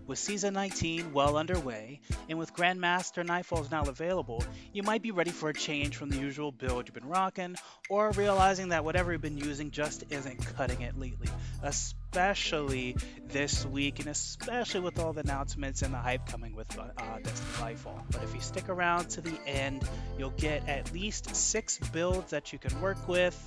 With Season 19 well underway, and with Grandmaster Nightfalls now available, you might be ready for a change from the usual build you've been rocking, or realizing that whatever you've been using just isn't cutting it lately, especially this week, and especially with all the announcements and the hype coming with Destiny Nightfall. But if you stick around to the end, you'll get at least 6 builds that you can work with,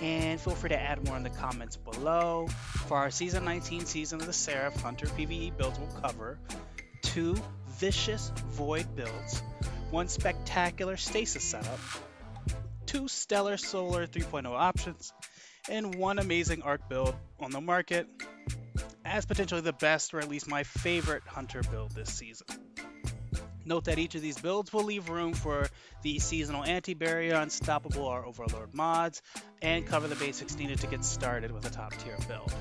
and feel free to add more in the comments below. For our Season 19 Season of the Seraph Hunter PVE builds, we'll cover 2 vicious Void builds, 1 spectacular Stasis setup, 2 stellar Solar 3.0 options, and 1 amazing Arc build on the market as potentially the best, or at least my favorite, Hunter build this season. Note that each of these builds will leave room for the seasonal anti-barrier, unstoppable, or overlord mods, and cover the basics needed to get started with a top tier build.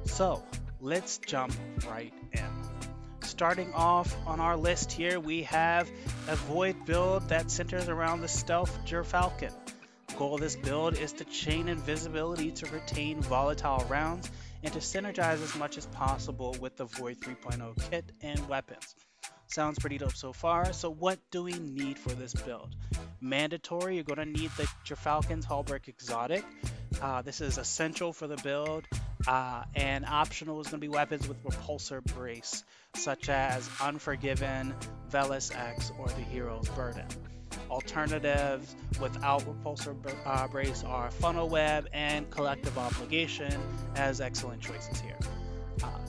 So let's jump right in. Starting off on our list here, we have a Void build that centers around the stealth Gyrfalcon. The goal of this build is to chain invisibility to retain volatile rounds and to synergize as much as possible with the Void 3.0 kit and weapons. Sounds pretty dope so far. So what do we need for this build? Mandatory, you're going to need the Gyrfalcon's Hallberg Exotic. This is essential for the build. And optional is going to be weapons with Repulsor Brace, such as Unforgiven, Velis X, or the Hero's Burden. Alternatives without Repulsor Brace are Funnel Web and Collective Obligation as excellent choices here.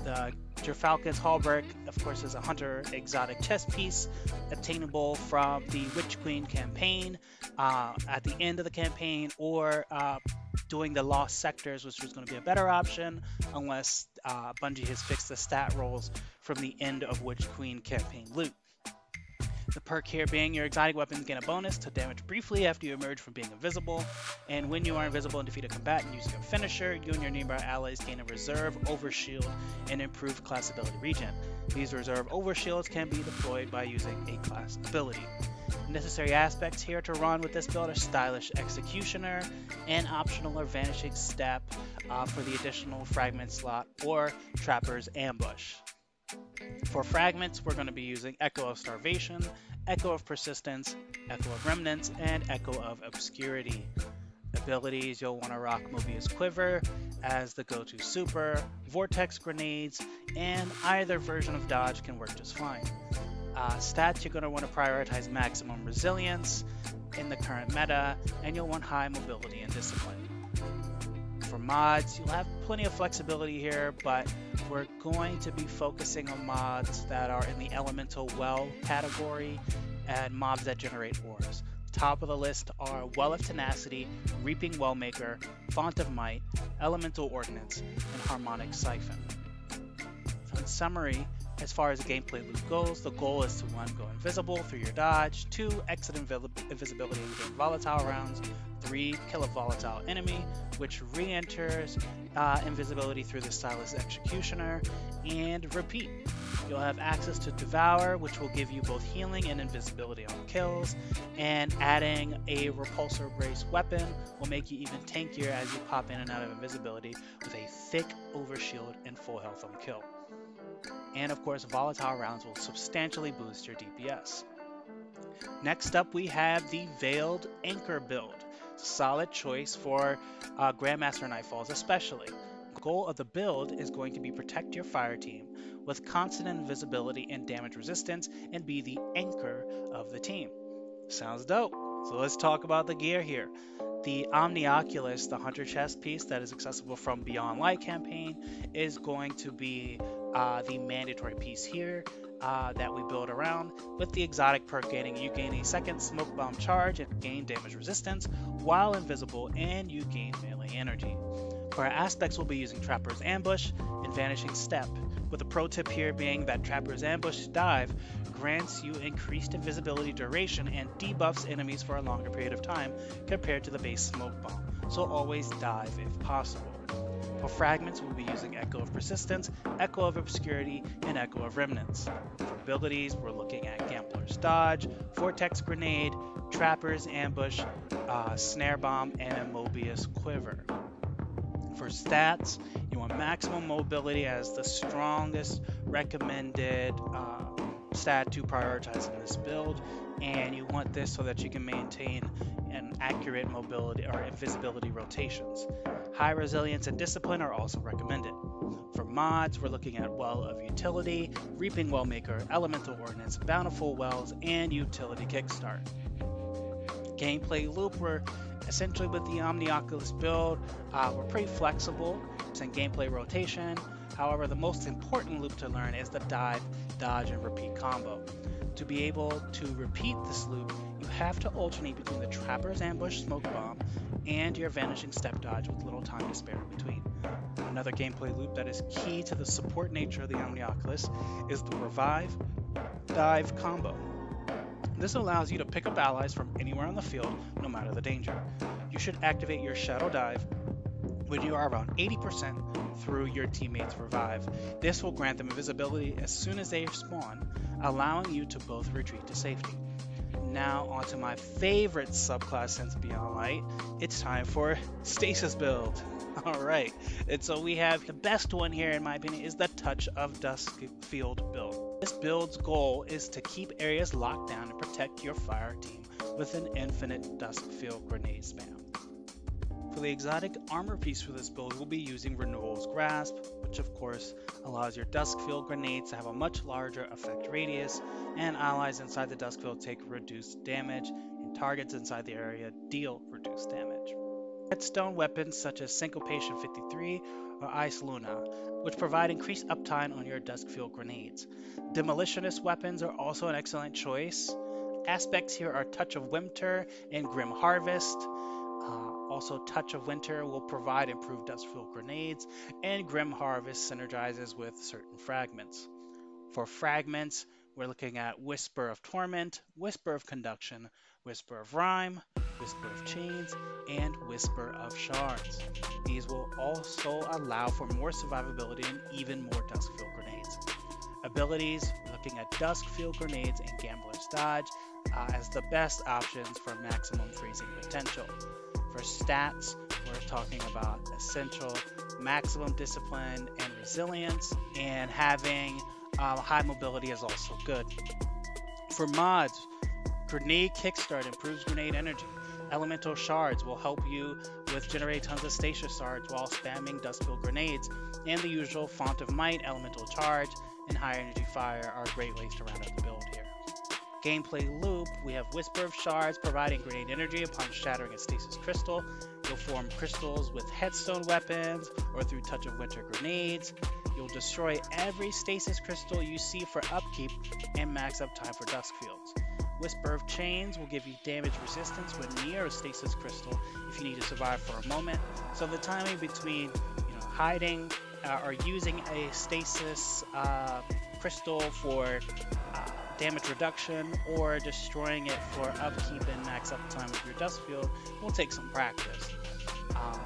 The Gyrfalcon's Hallberg, of course, is a Hunter exotic chess piece obtainable from the Witch Queen campaign at the end of the campaign, or doing the Lost Sectors, which was going to be a better option unless Bungie has fixed the stat rolls from the end of Witch Queen campaign loot. The perk here being your exotic weapons gain a bonus to damage briefly after you emerge from being invisible, and when you are invisible and defeat a combatant using a finisher, you and your nearby allies gain a reserve overshield and improved class ability regen. These reserve overshields can be deployed by using a class ability. Necessary aspects here to run with this build are Stylish Executioner and optional or Vanishing Step for the additional fragment slot, or Trapper's Ambush. For fragments, we're going to be using Echo of Starvation, Echo of Persistence, Echo of Remnants, and Echo of Obscurity. Abilities, you'll want to rock Mobius Quiver as the go-to super, Vortex Grenades, and either version of Dodge can work just fine. Stats, you're going to want to prioritize Maximum Resilience in the current meta, and you'll want high mobility and discipline. For mods, you'll have plenty of flexibility here, but we're going to be focusing on mods that are in the Elemental Well category and mobs that generate ores. Top of the list are Well of Tenacity, Reaping Wellmaker, Font of Might, Elemental Ordnance, and Harmonic Siphon. So in summary, as far as the gameplay loop goes, the goal is to 1. Go invisible through your dodge, 2. Exit invisibility and gain volatile rounds, 3. Kill a volatile enemy, which re-enters invisibility through the Stylish Executioner, and repeat. You'll have access to Devour, which will give you both healing and invisibility on kills, and adding a Repulsor Brace weapon will make you even tankier as you pop in and out of invisibility with a thick overshield and full health on kill. And of course, volatile rounds will substantially boost your DPS. Next up, we have the Veiled Anchor build. Solid choice for Grandmaster Nightfalls especially. The goal of the build is going to be protect your fire team with constant invisibility and damage resistance, and be the anchor of the team. Sounds dope. So let's talk about the gear here. The Omnioculus, the Hunter chest piece that is accessible from Beyond Light campaign, is going to be the mandatory piece here that we build around, with the exotic perk gaining you gain a second smoke bomb charge and gain damage resistance while invisible, and you gain melee energy. For our aspects, we'll be using Trapper's Ambush and Vanishing Step, with the pro tip here being that Trapper's Ambush Dive grants you increased invisibility duration and debuffs enemies for a longer period of time compared to the base smoke bomb, so always dive if possible. For fragments, we'll be using Echo of Persistence, Echo of Obscurity, and Echo of Remnants. For abilities, we're looking at Gambler's Dodge, Vortex Grenade, Trapper's Ambush, Snare Bomb, and Mobius Quiver. For stats, you want maximum mobility as the strongest recommended stat to prioritize in this build, and you want this so that you can maintain an accurate mobility or invisibility rotations. High resilience and discipline are also recommended. For mods, we're looking at Well of Utility, Reaping Well Maker, Elemental Ordnance, Bountiful Wells, and Utility Kickstart. Gameplay loop, we're essentially with the Omnioculus build, we're pretty flexible in gameplay rotation. However, the most important loop to learn is the dive, dodge, and repeat combo. To be able to repeat this loop, you have to alternate between the Trapper's Ambush Smoke Bomb and your Vanishing Step Dodge with little time to spare in between. Another gameplay loop that is key to the support nature of the Omnioculus is the Revive, Dive combo. This allows you to pick up allies from anywhere on the field, no matter the danger. You should activate your Shadow Dive when you are around 80% through your teammates' Revive. This will grant them invisibility as soon as they spawn, allowing you to both retreat to safety. Now onto my favorite subclass since Beyond Light. It's time for Stasis build. Alright, and so we have the best one here in my opinion is the Touch of Duskfield build. This build's goal is to keep areas locked down and protect your fire team with an infinite Duskfield grenade spam. For the exotic armor piece for this build, we'll be using Renewal's Grasp, which of course allows your Duskfield grenades to have a much larger effect radius, and allies inside the Duskfield take reduced damage, and targets inside the area deal reduced damage. Redstone weapons such as Syncopation 53 or Ice Luna, which provide increased uptime on your Duskfield grenades. Demolitionist weapons are also an excellent choice. Aspects here are Touch of Winter and Grim Harvest. Also, Touch of Winter will provide improved Duskfield grenades, and Grim Harvest synergizes with certain fragments. For fragments, we're looking at Whisper of Torment, Whisper of Conduction, Whisper of Rhyme, Whisper of Chains, and Whisper of Shards. These will also allow for more survivability and even more Duskfield grenades. Abilities, we're looking at Duskfield grenades and Gambler's Dodge as the best options for maximum freezing potential. For stats, we're talking about essential, maximum discipline and resilience, and having high mobility is also good. For mods, Grenade Kickstart improves grenade energy. Elemental Shards will help you with generate tons of stasis shards while spamming Duskfield grenades, and the usual Font of Might, Elemental Charge, and High Energy Fire are great ways to round out the build here. Gameplay loop, we have Whisper of Shards providing grenade energy upon shattering a stasis crystal. You'll form crystals with headstone weapons or through Touch of Winter grenades. You'll destroy every stasis crystal you see for upkeep and max uptime for Duskfields. Whisper of Chains will give you damage resistance when near a stasis crystal if you need to survive for a moment. So the timing between hiding or using a stasis crystal for damage reduction or destroying it for upkeep and max uptime with your Duskfield will take some practice.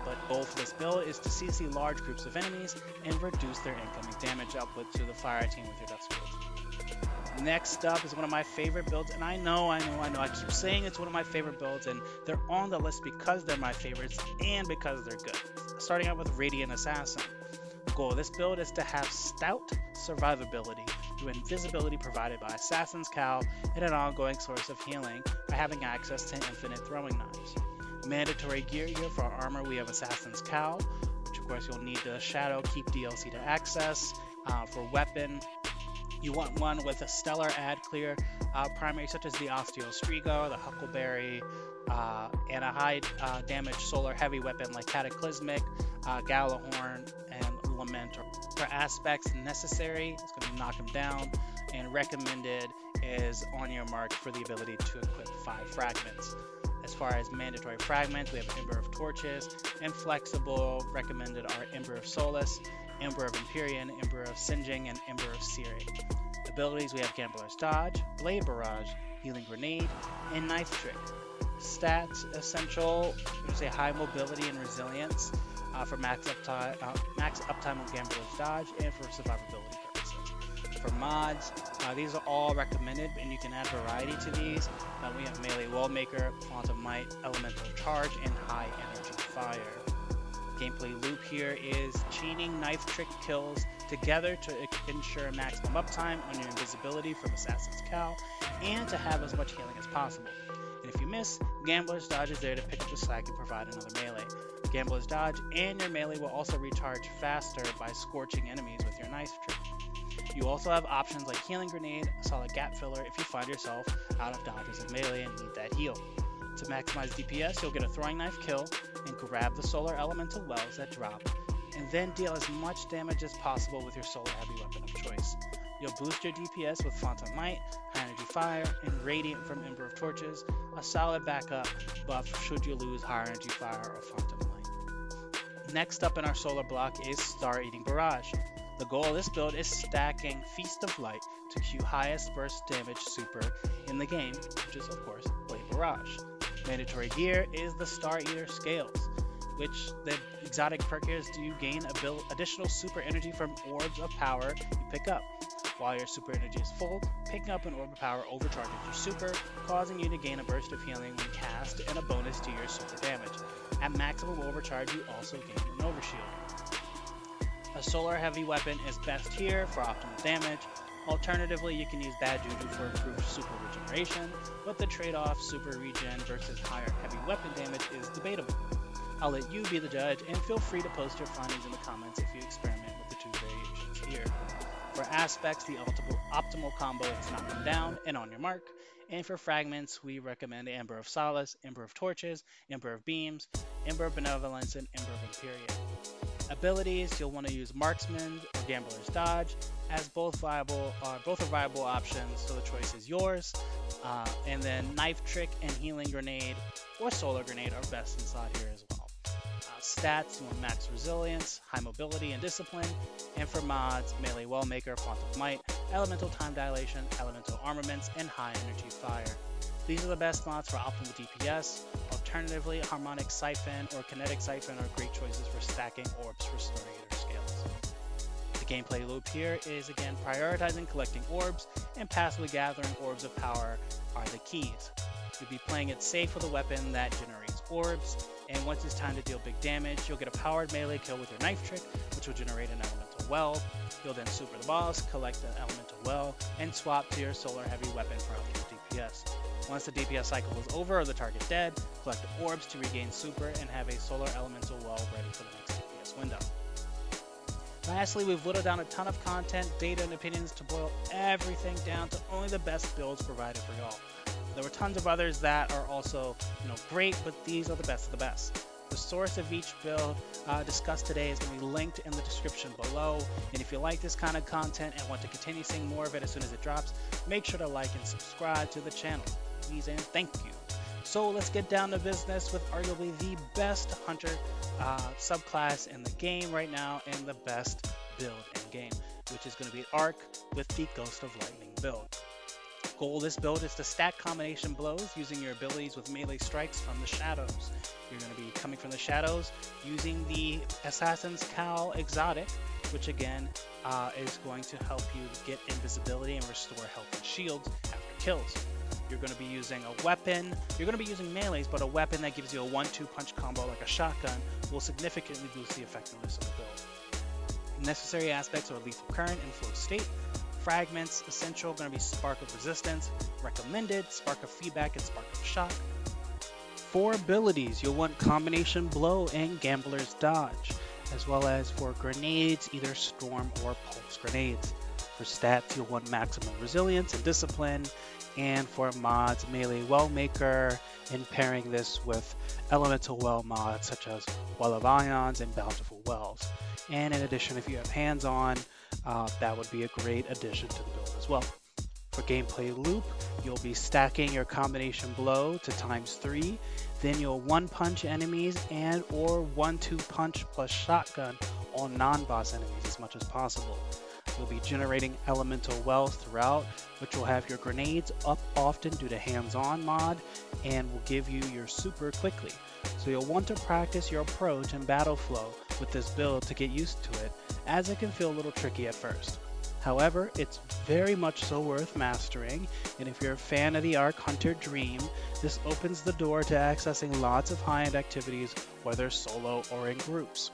But goal for this build is to CC large groups of enemies and reduce their incoming damage output to the fire team with your Duskfield. Next up is one of my favorite builds, and I know, I keep saying it's one of my favorite builds, and they're on the list because they're my favorites and because they're good. Starting out with Radiant Assassin. The goal of this build is to have stout survivability through invisibility provided by Assassin's Cowl and an ongoing source of healing by having access to infinite throwing knives. Mandatory gear here for our armor, we have Assassin's Cowl, which of course you'll need the Shadow Keep DLC to access. For weapon, you want one with a stellar ad clear primary such as the Osteostrigo, the Huckleberry, and a high damage solar heavy weapon like Cataclysmic, Galahorn, and Lament. For aspects necessary, it's going to knock him down, and recommended is on your mark for the ability to equip 5 fragments. As far as mandatory fragments, we have Ember of Torches, and flexible recommended are Ember of Solace, Ember of Empyrean, Ember of Singeing, and Ember of Searing. Abilities, we have Gambler's Dodge, Blade Barrage, Healing Grenade, and Knife Trick. Stats, essential, we say high mobility and resilience for max uptime on Gambler's Dodge and for survivability purposes. For mods, these are all recommended, and you can add variety to these. We have Melee Wallmaker, Font of Might, Elemental Charge, and High Energy Fire. Gameplay loop here is chaining Knife Trick kills together to ensure maximum uptime on your invisibility from Assassin's Cowl, and to have as much healing as possible. And if you miss, Gambler's Dodge is there to pick up the slack and provide another melee. Gambler's Dodge and your melee will also recharge faster by scorching enemies with your knife trick. You also have options like Healing Grenade, a solid gap filler if you find yourself out of dodges in melee and need that heal. To maximize DPS, you'll get a throwing knife kill and grab the solar elemental wells that drop, and then deal as much damage as possible with your solar heavy weapon of choice. You'll boost your DPS with Font of Might, High Energy Fire, and Radiant from Ember of Torches, a solid backup buff should you lose High Energy Fire or Font of Might. Next up in our solar block is Star Eating Barrage. The goal of this build is stacking Feast of Light to queue highest burst damage super in the game, which is of course Blade Barrage. Mandatory gear is the Star Eater Scales, which the exotic perk is do you gain additional super energy from orbs of power you pick up. While your super energy is full, picking up an orb of power overcharges your super, causing you to gain a burst of healing when cast and a bonus to your super damage. At maximum overcharge, you also gain an overshield. A solar heavy weapon is best here for optimal damage. Alternatively, you can use Bad Juju for improved super regeneration, but the trade-off super regen versus higher heavy weapon damage is debatable. I'll let you be the judge, and feel free to post your findings in the comments if you experiment with the two variations here. For aspects, the optimal combo is knock them down and on your mark. And for fragments, we recommend Ember of Solace, Ember of Torches, Ember of Beams, Ember of Benevolence, and Ember of Imperium. Abilities, you'll want to use Marksman or Gambler's Dodge, as both are viable options, so the choice is yours. And then Knife Trick and Healing Grenade or Solar Grenade are best inside here as well. Stats, you want Max Resilience, High Mobility and Discipline, and for mods, Melee Wellmaker, Font of Might, Elemental Time Dilation, Elemental Armaments, and High Energy Fire. These are the best mods for optimal DPS. Alternatively, Harmonic Siphon or Kinetic Siphon are great choices for stacking orbs for Star Eater Scales. The gameplay loop here is again prioritizing collecting orbs, and passively gathering orbs of power are the keys. You'll be playing it safe with a weapon that generates orbs, and once it's time to deal big damage, you'll get a powered melee kill with your knife trick, which will generate an elemental well. You'll then super the boss, collect an elemental well, and swap to your solar heavy weapon for optimal DPS. Once the DPS cycle is over or the target dead, collect the orbs to regain super and have a solar elemental well ready for the next DPS window. Lastly, we've whittled down a ton of content, data, and opinions to boil everything down to only the best builds provided for y'all. There were tons of others that are also, great, but these are the best of the best. The source of each build discussed today is going to be linked in the description below. And if you like this kind of content and want to continue seeing more of it as soon as it drops, make sure to like and subscribe to the channel. Please and thank you. So let's get down to business with arguably the best hunter subclass in the game right now and the best build in game, which is going to be Arc with the Ghost of Lightning build. Goal of this build is to stack combination blows using your abilities with melee strikes from the shadows. You're going to be coming from the shadows using the Assassin's Cowl exotic, which again is going to help you get invisibility and restore health and shields after kills. You're going to be using a weapon, you're going to be using melees, but a weapon that gives you a 1-2 punch combo like a shotgun will significantly boost the effectiveness of the build. Necessary aspects are Lethal Current and Flow State. Fragments, essential, going to be Spark of Resistance. Recommended, Spark of Feedback and Spark of Shock. For abilities, you'll want Combination Blow and Gambler's Dodge, as well as for grenades, either Storm or Pulse grenades. For stats, you'll want Maximum Resilience and Discipline, and for mods, Melee Wellmaker, and pairing this with Elemental Well mods such as Well of Ions and Bountiful Wells. And in addition, if you have hands-on, that would be a great addition to the build as well. For gameplay loop, you'll be stacking your combination blow to ×3, then you'll 1-punch enemies and or 1-2 punch plus shotgun on non-boss enemies as much as possible. You'll be generating elemental wells throughout, which will have your grenades up often due to hands-on mod and will give you your super quickly. So you'll want to practice your approach and battle flow with this build to get used to it, as it can feel a little tricky at first. However, it's very much so worth mastering, and if you're a fan of the Arc Hunter Dream, this opens the door to accessing lots of high-end activities, whether solo or in groups.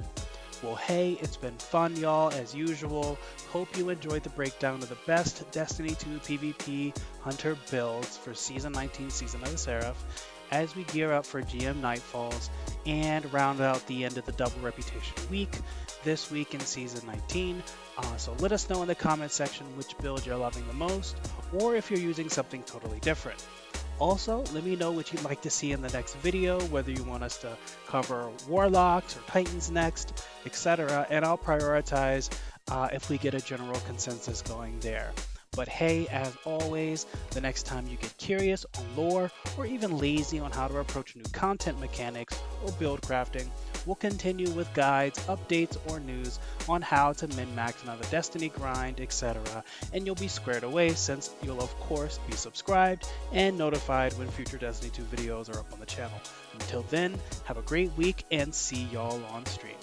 Well, hey, it's been fun, y'all, as usual. Hope you enjoyed the breakdown of the best Destiny 2 PvP Hunter builds for Season 19, Season of the Seraph, as we gear up for GM Nightfalls and round out the end of the Double Reputation week this week in Season 19. So let us know in the comment section which build you're loving the most, or if you're using something totally different. Also, let me know what you'd like to see in the next video, whether you want us to cover Warlocks or Titans next, etc. And I'll prioritize if we get a general consensus going there. But hey, as always, the next time you get curious on lore or even lazy on how to approach new content mechanics or build crafting, we'll continue with guides, updates, or news on how to min-max another Destiny grind, etc. And you'll be squared away since you'll of course be subscribed and notified when future Destiny 2 videos are up on the channel. Until then, have a great week and see y'all on stream.